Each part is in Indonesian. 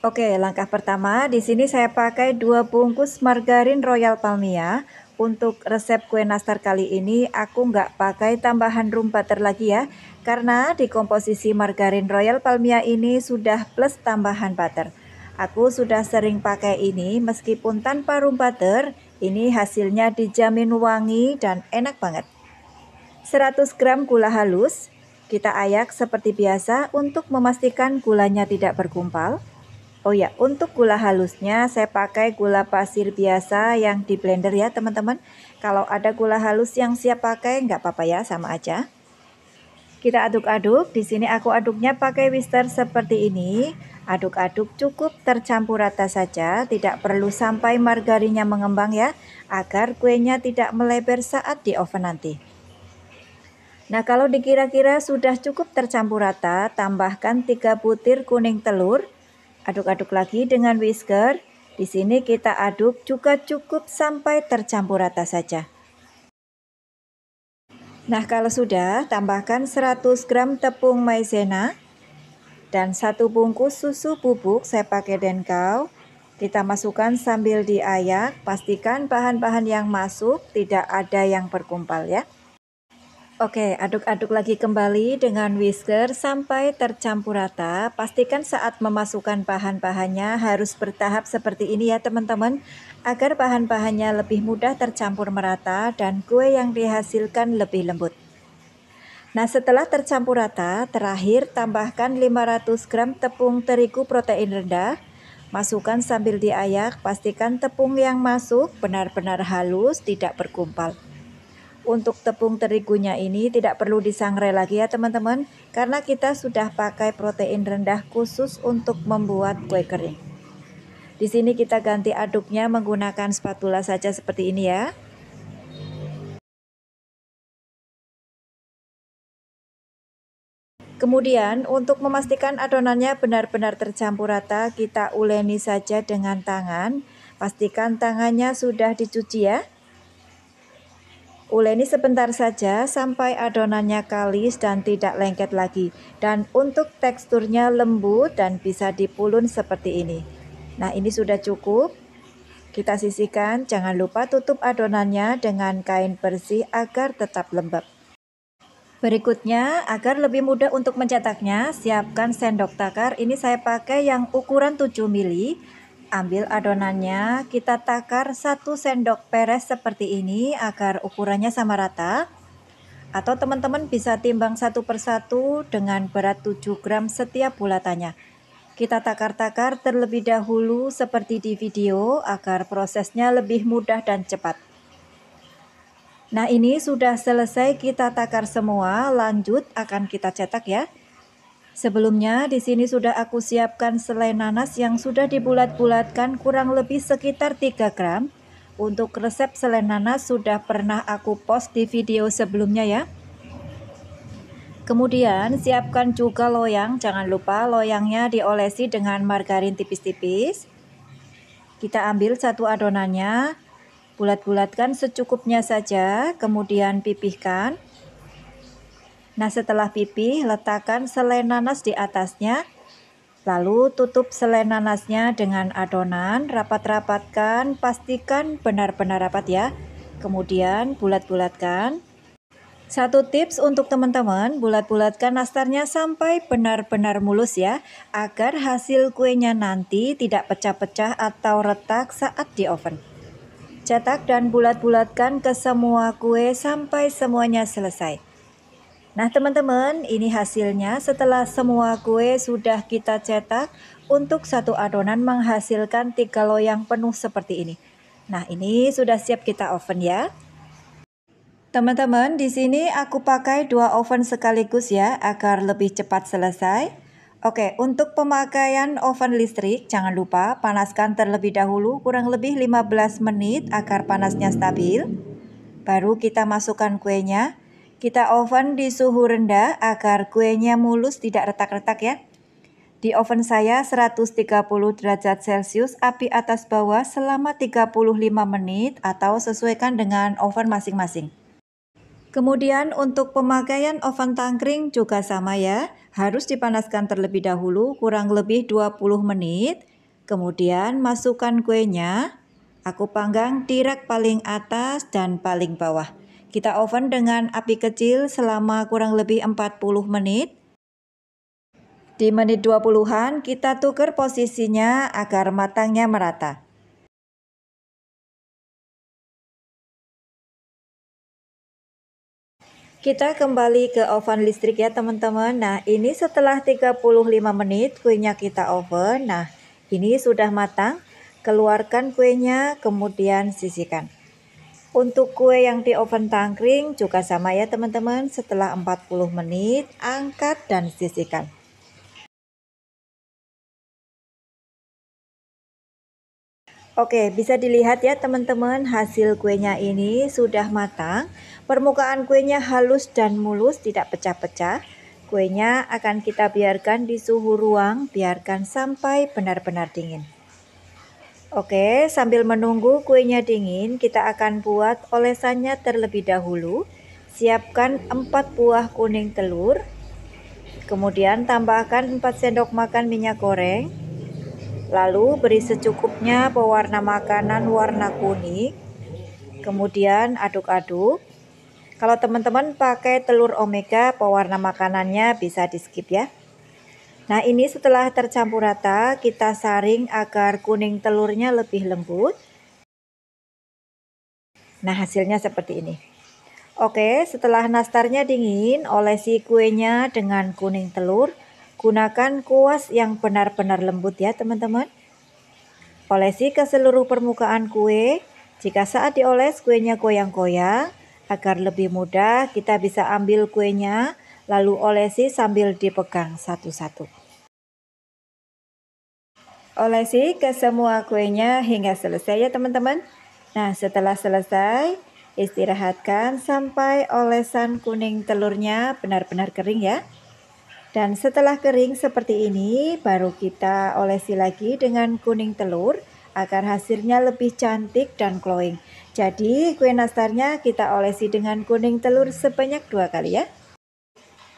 Oke, langkah pertama di sini saya pakai 2 bungkus margarin Royal Palmia. Untuk resep kue nastar kali ini aku nggak pakai tambahan room butter lagi ya, karena di komposisi margarin Royal Palmia ini sudah plus tambahan butter. Aku sudah sering pakai ini meskipun tanpa room butter, ini hasilnya dijamin wangi dan enak banget. 100 gram gula halus, kita ayak seperti biasa untuk memastikan gulanya tidak bergumpal. Oh ya, untuk gula halusnya saya pakai gula pasir biasa yang di blender ya teman-teman. Kalau ada gula halus yang siap pakai nggak apa-apa ya, sama aja. Kita aduk-aduk. Di sini aku aduknya pakai whisker seperti ini. Aduk-aduk cukup tercampur rata saja, tidak perlu sampai margarinnya mengembang ya, agar kuenya tidak melebar saat di oven nanti. Nah, kalau dikira-kira sudah cukup tercampur rata, tambahkan 3 butir kuning telur. Aduk-aduk lagi dengan whisker. Di sini kita aduk juga cukup sampai tercampur rata saja. Nah, kalau sudah, tambahkan 100 gram tepung maizena dan 1 bungkus susu bubuk, saya pakai Denkau. Kita masukkan sambil diayak, pastikan bahan-bahan yang masuk tidak ada yang berkumpal ya. Oke, aduk-aduk lagi kembali dengan whisker sampai tercampur rata. Pastikan saat memasukkan bahan-bahannya harus bertahap seperti ini ya teman-teman, agar bahan-bahannya lebih mudah tercampur merata dan kue yang dihasilkan lebih lembut. Nah, setelah tercampur rata, terakhir tambahkan 500 gram tepung terigu protein rendah. Masukkan sambil diayak, pastikan tepung yang masuk benar-benar halus, tidak bergumpal. Untuk tepung terigunya ini tidak perlu disangrai lagi ya teman-teman, karena kita sudah pakai protein rendah khusus untuk membuat kue kering. Di sini kita ganti aduknya menggunakan spatula saja seperti ini ya. Kemudian untuk memastikan adonannya benar-benar tercampur rata, kita uleni saja dengan tangan. Pastikan tangannya sudah dicuci ya. Uleni sebentar saja sampai adonannya kalis dan tidak lengket lagi. Dan untuk teksturnya lembut dan bisa dipulun seperti ini. Nah, ini sudah cukup. Kita sisihkan, jangan lupa tutup adonannya dengan kain bersih agar tetap lembab. Berikutnya, agar lebih mudah untuk mencetaknya, siapkan sendok takar. Ini saya pakai yang ukuran 7 mili. Ambil adonannya, kita takar 1 sendok peres seperti ini agar ukurannya sama rata. Atau teman-teman bisa timbang satu persatu dengan berat 7 gram setiap bulatannya. Kita takar-takar terlebih dahulu seperti di video agar prosesnya lebih mudah dan cepat. Nah, ini sudah selesai kita takar semua, lanjut akan kita cetak ya. Sebelumnya di sini sudah aku siapkan selai nanas yang sudah dibulat-bulatkan kurang lebih sekitar 3 gram. Untuk resep selai nanas sudah pernah aku post di video sebelumnya ya. Kemudian siapkan juga loyang, jangan lupa loyangnya diolesi dengan margarin tipis-tipis. Kita ambil satu adonannya, bulat-bulatkan secukupnya saja, kemudian pipihkan. Nah, setelah pipih, letakkan selai nanas di atasnya. Lalu tutup selai nanasnya dengan adonan, rapat-rapatkan, pastikan benar-benar rapat ya. Kemudian bulat-bulatkan. Satu tips untuk teman-teman, bulat-bulatkan nastarnya sampai benar-benar mulus ya, agar hasil kuenya nanti tidak pecah-pecah atau retak saat di oven. Cetak dan bulat-bulatkan ke semua kue sampai semuanya selesai. Nah teman-teman, ini hasilnya setelah semua kue sudah kita cetak. Untuk satu adonan menghasilkan 3 loyang penuh seperti ini. Nah, ini sudah siap kita oven ya. Teman-teman, di sini aku pakai 2 oven sekaligus ya, agar lebih cepat selesai. Oke, untuk pemakaian oven listrik, jangan lupa panaskan terlebih dahulu kurang lebih 15 menit agar panasnya stabil. Baru kita masukkan kuenya. Kita oven di suhu rendah agar kuenya mulus tidak retak-retak ya. Di oven saya 130 derajat Celcius, api atas bawah selama 35 menit atau sesuaikan dengan oven masing-masing. Kemudian untuk pemakaian oven tangkring juga sama ya, harus dipanaskan terlebih dahulu kurang lebih 20 menit. Kemudian masukkan kuenya, aku panggang di rak paling atas dan paling bawah. Kita oven dengan api kecil selama kurang lebih 40 menit. Di menit 20-an kita tukar posisinya agar matangnya merata. Kita kembali ke oven listrik ya teman-teman. Nah ini setelah 35 menit kuenya kita oven. Nah ini sudah matang. Keluarkan kuenya kemudian sisihkan. Untuk kue yang di oven tangkring juga sama ya teman-teman. Setelah 40 menit angkat dan sisihkan. Oke, bisa dilihat ya teman-teman, hasil kuenya ini sudah matang. Permukaan kuenya halus dan mulus, tidak pecah-pecah. Kuenya akan kita biarkan di suhu ruang, biarkan sampai benar-benar dingin. Oke, sambil menunggu kuenya dingin, kita akan buat olesannya terlebih dahulu. Siapkan 4 buah kuning telur. Kemudian tambahkan 4 sendok makan minyak goreng. Lalu beri secukupnya pewarna makanan warna kuning. Kemudian aduk-aduk. Kalau teman-teman pakai telur omega, pewarna makanannya bisa di skip ya. Nah ini setelah tercampur rata, kita saring agar kuning telurnya lebih lembut. Nah hasilnya seperti ini. Oke, setelah nastarnya dingin, olesi kuenya dengan kuning telur. Gunakan kuas yang benar-benar lembut ya teman-teman. Olesi ke seluruh permukaan kue. Jika saat dioles kuenya goyang-goyang, agar lebih mudah kita bisa ambil kuenya, lalu olesi sambil dipegang satu-satu. Olesi ke semua kuenya hingga selesai ya teman-teman. Nah setelah selesai, istirahatkan sampai olesan kuning telurnya benar-benar kering ya. Dan setelah kering seperti ini, baru kita olesi lagi dengan kuning telur agar hasilnya lebih cantik dan glowing. Jadi kue nastarnya kita olesi dengan kuning telur sebanyak 2 kali ya.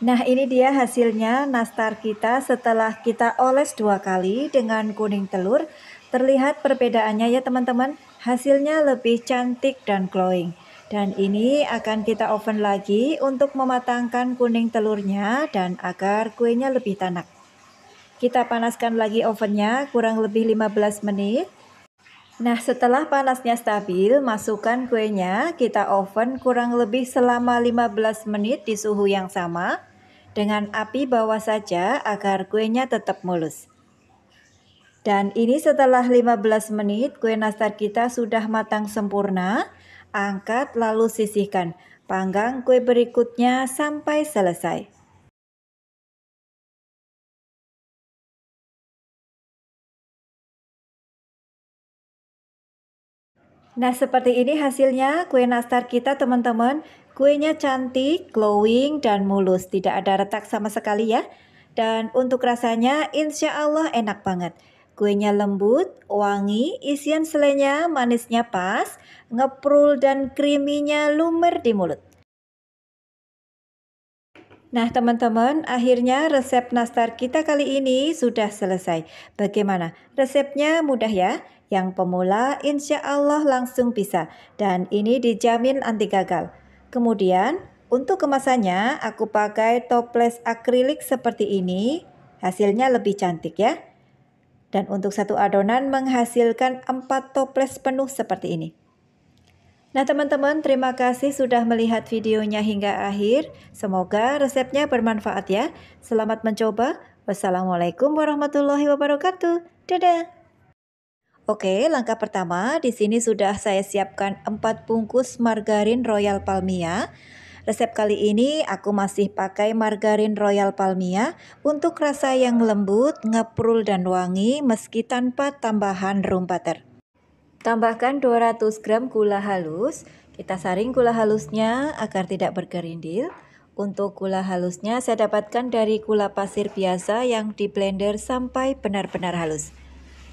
Nah ini dia hasilnya nastar kita setelah kita oles 2 kali dengan kuning telur. Terlihat perbedaannya ya teman-teman, hasilnya lebih cantik dan glowing. Dan ini akan kita oven lagi untuk mematangkan kuning telurnya dan agar kuenya lebih tanak. Kita panaskan lagi ovennya kurang lebih 15 menit. Nah setelah panasnya stabil, masukkan kuenya, kita oven kurang lebih selama 15 menit di suhu yang sama. Dengan api bawah saja agar kuenya tetap mulus. Dan ini setelah 15 menit kue nastar kita sudah matang sempurna. Angkat lalu sisihkan. Panggang kue berikutnya sampai selesai. Nah seperti ini hasilnya kue nastar kita teman-teman. Kuenya cantik, glowing, dan mulus. Tidak ada retak sama sekali ya. Dan untuk rasanya insya Allah enak banget. Kuenya lembut, wangi, isian selainya manisnya pas, ngeprul dan creamy-nya lumer di mulut. Nah teman-teman, akhirnya resep nastar kita kali ini sudah selesai. Bagaimana? Resepnya mudah ya. Yang pemula insya Allah langsung bisa. Dan ini dijamin anti gagal. Kemudian untuk kemasannya aku pakai toples akrilik seperti ini. Hasilnya lebih cantik ya. Dan untuk satu adonan menghasilkan 4 toples penuh seperti ini. Nah teman-teman, terima kasih sudah melihat videonya hingga akhir. Semoga resepnya bermanfaat ya. Selamat mencoba. Wassalamualaikum warahmatullahi wabarakatuh. Dadah. Oke, langkah pertama di sini sudah saya siapkan 4 bungkus margarin Royal Palmia. Resep kali ini aku masih pakai margarin Royal Palmia untuk rasa yang lembut, ngeprul dan wangi meski tanpa tambahan room butter. Tambahkan 200 gram gula halus. Kita saring gula halusnya agar tidak bergerindil. Untuk gula halusnya saya dapatkan dari gula pasir biasa yang di blender sampai benar-benar halus.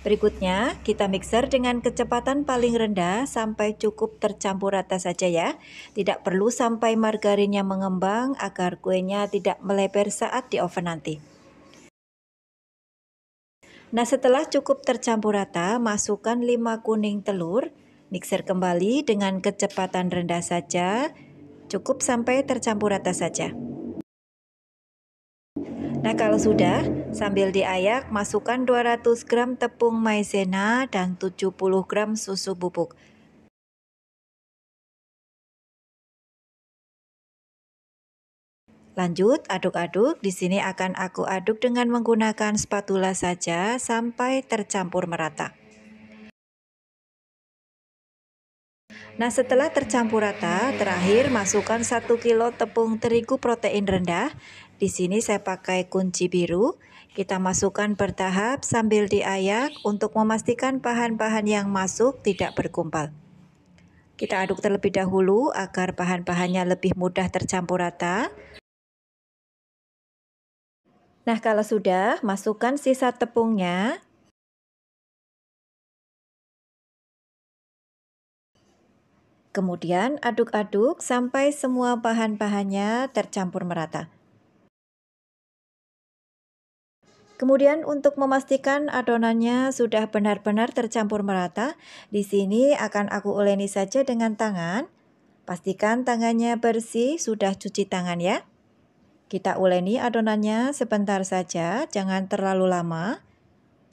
Berikutnya, kita mixer dengan kecepatan paling rendah sampai cukup tercampur rata saja ya. Tidak perlu sampai margarinnya mengembang agar kuenya tidak melebar saat di oven nanti. Nah, setelah cukup tercampur rata, masukkan 5 kuning telur. Mixer kembali dengan kecepatan rendah saja. Cukup sampai tercampur rata saja. Nah, kalau sudah, sambil diayak, masukkan 200 gram tepung maizena dan 70 gram susu bubuk. Lanjut, aduk-aduk. Di sini akan aku aduk dengan menggunakan spatula saja sampai tercampur merata. Nah, setelah tercampur rata, terakhir masukkan 1 kilo tepung terigu protein rendah. Di sini saya pakai kunci biru. Kita masukkan bertahap sambil diayak untuk memastikan bahan-bahan yang masuk tidak bergumpal. Kita aduk terlebih dahulu agar bahan-bahannya lebih mudah tercampur rata. Nah, kalau sudah, masukkan sisa tepungnya. Kemudian aduk-aduk sampai semua bahan-bahannya tercampur merata. Kemudian untuk memastikan adonannya sudah benar-benar tercampur merata, di sini akan aku uleni saja dengan tangan. Pastikan tangannya bersih, sudah cuci tangan ya. Kita uleni adonannya sebentar saja, jangan terlalu lama.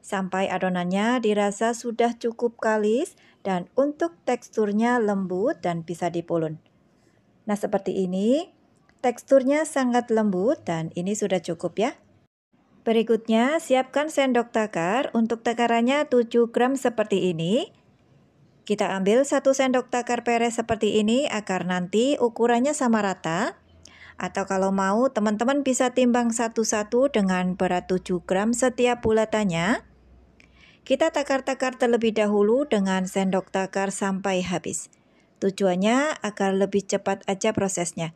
Sampai adonannya dirasa sudah cukup kalis dan untuk teksturnya lembut dan bisa dipulun. Nah, seperti ini, teksturnya sangat lembut dan ini sudah cukup ya. Berikutnya, siapkan sendok takar. Untuk takarannya 7 gram seperti ini. Kita ambil 1 sendok takar peres seperti ini agar nanti ukurannya sama rata. Atau kalau mau, teman-teman bisa timbang satu-satu dengan berat 7 gram setiap bulatannya. Kita takar-takar terlebih dahulu dengan sendok takar sampai habis. Tujuannya agar lebih cepat aja prosesnya.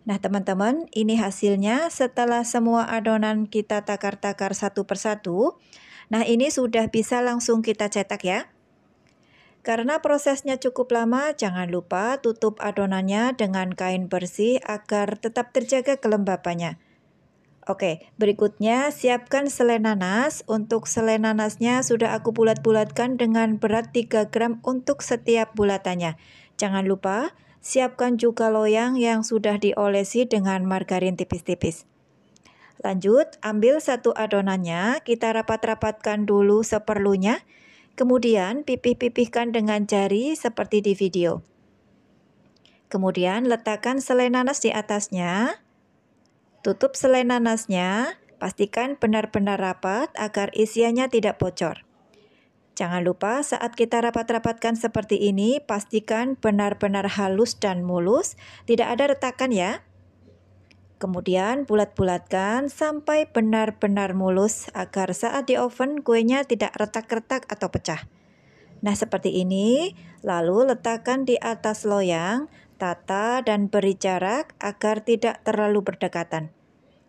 Nah, teman-teman, ini hasilnya setelah semua adonan kita takar-takar satu persatu. Nah, ini sudah bisa langsung kita cetak ya. Karena prosesnya cukup lama, jangan lupa tutup adonannya dengan kain bersih agar tetap terjaga kelembapannya. Oke, berikutnya siapkan selai nanas. Untuk selai nanasnya sudah aku bulat-bulatkan dengan berat 3 gram untuk setiap bulatannya. Jangan lupa siapkan juga loyang yang sudah diolesi dengan margarin tipis-tipis. Lanjut, ambil satu adonannya, kita rapat-rapatkan dulu seperlunya. Kemudian pipih-pipihkan dengan jari seperti di video. Kemudian letakkan selai nanas di atasnya. Tutup selai nanasnya, pastikan benar-benar rapat agar isiannya tidak bocor. Jangan lupa saat kita rapat-rapatkan seperti ini, pastikan benar-benar halus dan mulus, tidak ada retakan ya. Kemudian bulat-bulatkan sampai benar-benar mulus agar saat di oven kuenya tidak retak-retak atau pecah. Nah, seperti ini, lalu letakkan di atas loyang, tata dan beri jarak agar tidak terlalu berdekatan.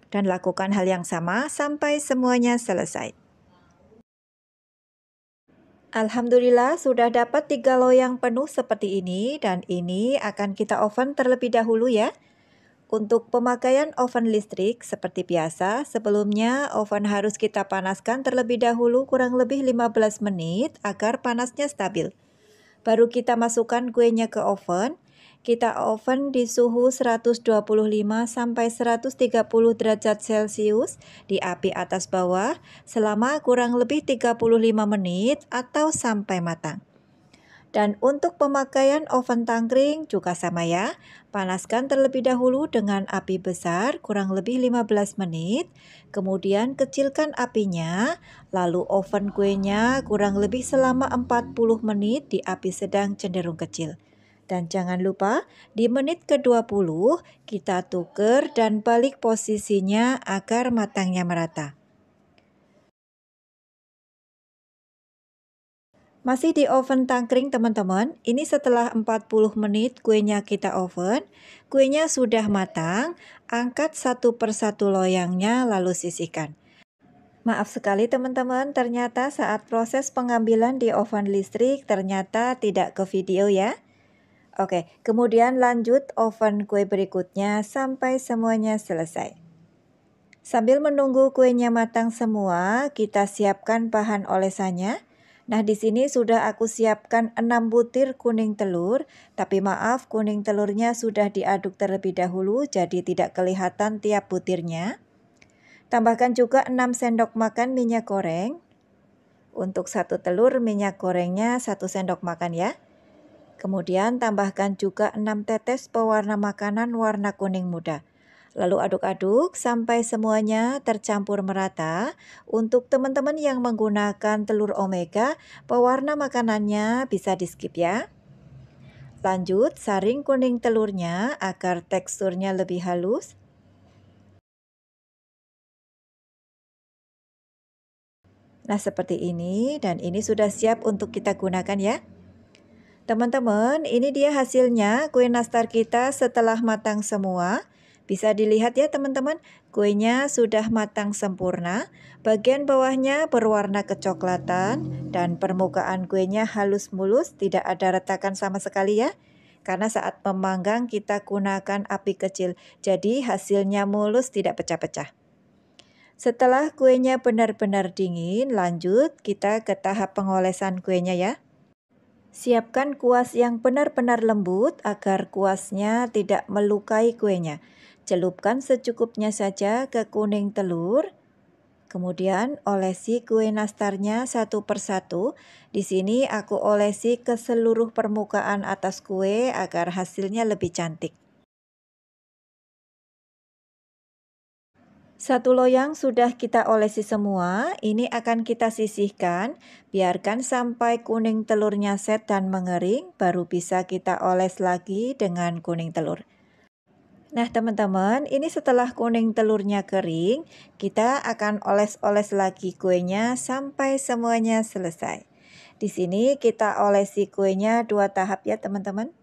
Dan lakukan hal yang sama sampai semuanya selesai. Alhamdulillah sudah dapat 3 loyang penuh seperti ini dan ini akan kita oven terlebih dahulu ya. Untuk pemakaian oven listrik seperti biasa, sebelumnya oven harus kita panaskan terlebih dahulu kurang lebih 15 menit agar panasnya stabil. Baru kita masukkan kuenya ke oven. Kita oven di suhu 125 sampai 130 derajat Celcius di api atas bawah selama kurang lebih 35 menit atau sampai matang. Dan untuk pemakaian oven tangkring juga sama ya. Panaskan terlebih dahulu dengan api besar kurang lebih 15 menit. Kemudian kecilkan apinya. Lalu oven kuenya kurang lebih selama 40 menit di api sedang cenderung kecil. Dan jangan lupa di menit ke-20 kita tuker dan balik posisinya agar matangnya merata. Masih di oven tangkring teman-teman, ini setelah 40 menit kuenya kita oven, kuenya sudah matang, angkat satu persatu loyangnya lalu sisihkan. Maaf sekali teman-teman, ternyata saat proses pengambilan di oven listrik ternyata tidak ke video ya. Oke, kemudian lanjut oven kue berikutnya sampai semuanya selesai. Sambil menunggu kuenya matang semua, kita siapkan bahan olesannya. Nah, di sini sudah aku siapkan 6 butir kuning telur, tapi maaf kuning telurnya sudah diaduk terlebih dahulu jadi tidak kelihatan tiap butirnya. Tambahkan juga 6 sendok makan minyak goreng. Untuk satu telur minyak gorengnya 1 sendok makan ya. Kemudian tambahkan juga 6 tetes pewarna makanan warna kuning muda. Lalu aduk-aduk sampai semuanya tercampur merata. Untuk teman-teman yang menggunakan telur omega, pewarna makanannya bisa di skip ya. Lanjut saring kuning telurnya agar teksturnya lebih halus. Nah, seperti ini dan ini sudah siap untuk kita gunakan ya. Teman-teman, ini dia hasilnya kue nastar kita setelah matang semua. Bisa dilihat ya teman-teman, kuenya sudah matang sempurna. Bagian bawahnya berwarna kecoklatan dan permukaan kuenya halus mulus, tidak ada retakan sama sekali ya. Karena saat memanggang kita gunakan api kecil, jadi hasilnya mulus tidak pecah-pecah. Setelah kuenya benar-benar dingin, lanjut kita ke tahap pengolesan kuenya ya. Siapkan kuas yang benar-benar lembut agar kuasnya tidak melukai kuenya. Celupkan secukupnya saja ke kuning telur. Kemudian olesi kue nastarnya satu persatu. Di sini aku olesi ke seluruh permukaan atas kue agar hasilnya lebih cantik. Satu loyang sudah kita olesi semua, ini akan kita sisihkan, biarkan sampai kuning telurnya set dan mengering, baru bisa kita oles lagi dengan kuning telur. Nah teman-teman, ini setelah kuning telurnya kering, kita akan oles-oles lagi kuenya sampai semuanya selesai. Di sini kita olesi kuenya 2 tahap ya teman-teman.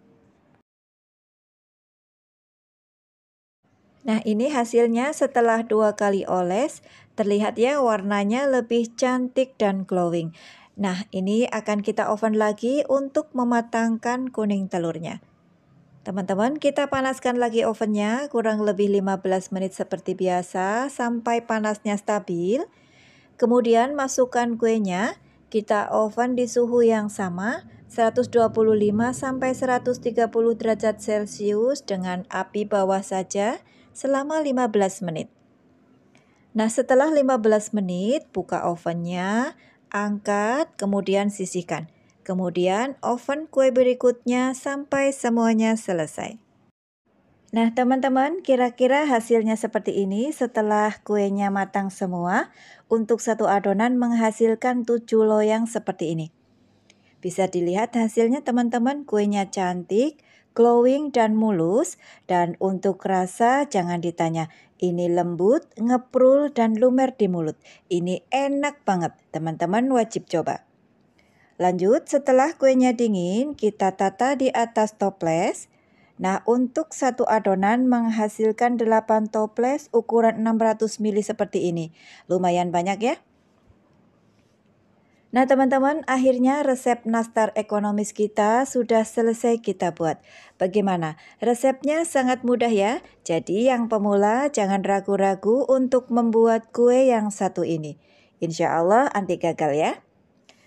Nah, ini hasilnya setelah 2 kali oles, terlihat ya warnanya lebih cantik dan glowing. Nah, ini akan kita oven lagi untuk mematangkan kuning telurnya. Teman-teman, kita panaskan lagi ovennya kurang lebih 15 menit seperti biasa sampai panasnya stabil. Kemudian masukkan kuenya, kita oven di suhu yang sama, 125 sampai 130 derajat Celcius dengan api bawah saja selama 15 menit. Nah, setelah 15 menit, buka ovennya, angkat, kemudian sisihkan. Kemudian oven kue berikutnya sampai semuanya selesai. Nah, teman-teman, kira-kira hasilnya seperti ini setelah kuenya matang semua. Untuk satu adonan menghasilkan 7 loyang seperti ini. Bisa dilihat hasilnya teman-teman, kuenya cantik, glowing dan mulus. Dan untuk rasa jangan ditanya, ini lembut, ngeprul dan lumer di mulut. Ini enak banget, teman-teman wajib coba. Lanjut, setelah kuenya dingin, kita tata di atas toples. Nah, untuk satu adonan menghasilkan 8 toples ukuran 600 ml seperti ini. Lumayan banyak ya. Nah teman-teman, akhirnya resep nastar ekonomis kita sudah selesai kita buat. Bagaimana? Resepnya sangat mudah ya. Jadi yang pemula jangan ragu-ragu untuk membuat kue yang satu ini. Insya Allah anti gagal ya.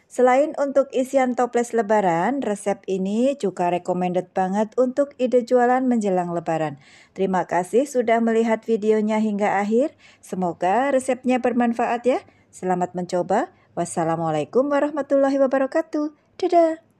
Selain untuk isian toples lebaran, resep ini juga recommended banget untuk ide jualan menjelang lebaran. Terima kasih sudah melihat videonya hingga akhir. Semoga resepnya bermanfaat ya. Selamat mencoba. Wassalamualaikum warahmatullahi wabarakatuh. Dadah.